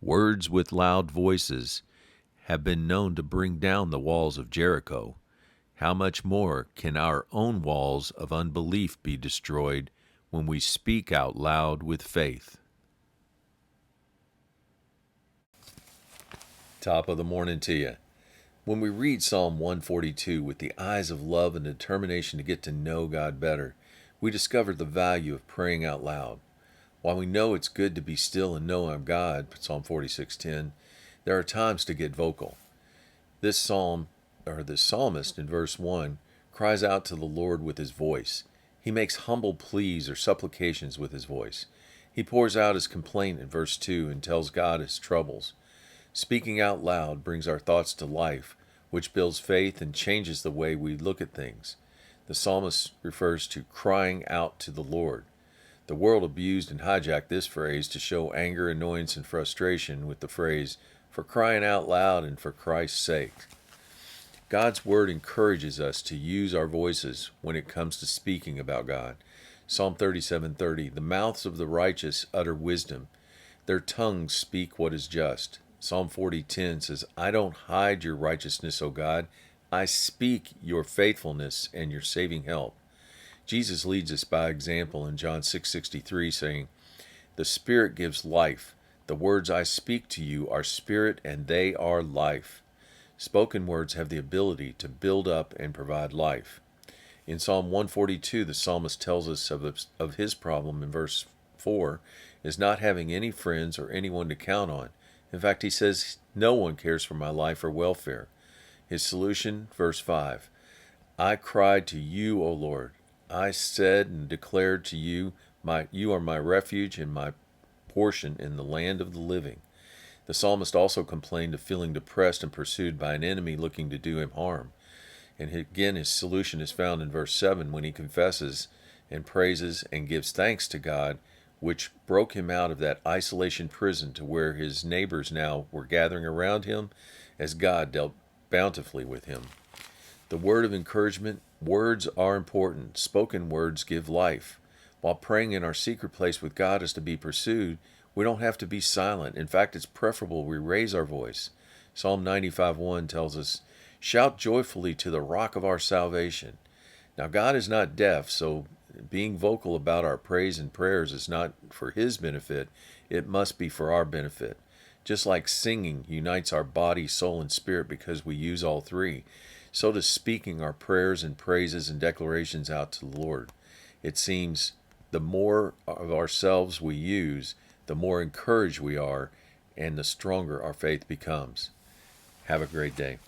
Words with loud voices have been known to bring down the walls of Jericho. How much more can our own walls of unbelief be destroyed when we speak out loud with faith? Top of the morning to you. When we read Psalm 142 with the eyes of love and determination to get to know God better, we discover the value of praying out loud. While we know it's good to be still and know I'm God, Psalm 46:10, there are times to get vocal. This psalmist in verse 1 cries out to the Lord with his voice. He makes humble pleas or supplications with his voice. He pours out his complaint in verse 2 and tells God his troubles. Speaking out loud brings our thoughts to life, which builds faith and changes the way we look at things. The psalmist refers to crying out to the Lord. The world abused and hijacked this phrase to show anger, annoyance, and frustration with the phrase, "for crying out loud and for Christ's sake." God's word encourages us to use our voices when it comes to speaking about God. Psalm 37:30, "The mouths of the righteous utter wisdom. Their tongues speak what is just." Psalm 40:10 says, "I don't hide your righteousness, O God. I speak your faithfulness and your saving help." Jesus leads us by example in John 6:63, saying, "The Spirit gives life. The words I speak to you are spirit and they are life." Spoken words have the ability to build up and provide life. In Psalm 142, the psalmist tells us of his problem in verse 4 is not having any friends or anyone to count on. In fact, he says, "No one cares for my life or welfare." His solution, verse 5, "I cried to you, O Lord. I said and declared to you, you are my refuge and my portion in the land of the living." The psalmist also complained of feeling depressed and pursued by an enemy looking to do him harm. And again, his solution is found in verse 7 when he confesses and praises and gives thanks to God, which broke him out of that isolation prison to where his neighbors now were gathering around him as God dealt bountifully with him. The word of encouragement, words are important. Spoken words give life. While praying in our secret place with God is to be pursued, we don't have to be silent. In fact, it's preferable we raise our voice. Psalm 95:1 tells us, "Shout joyfully to the rock of our salvation." Now, God is not deaf, so being vocal about our praise and prayers is not for His benefit. It must be for our benefit. Just like singing unites our body, soul, and spirit because we use all three, so does speaking our prayers and praises and declarations out to the Lord. It seems the more of ourselves we use, the more encouraged we are, and the stronger our faith becomes. Have a great day.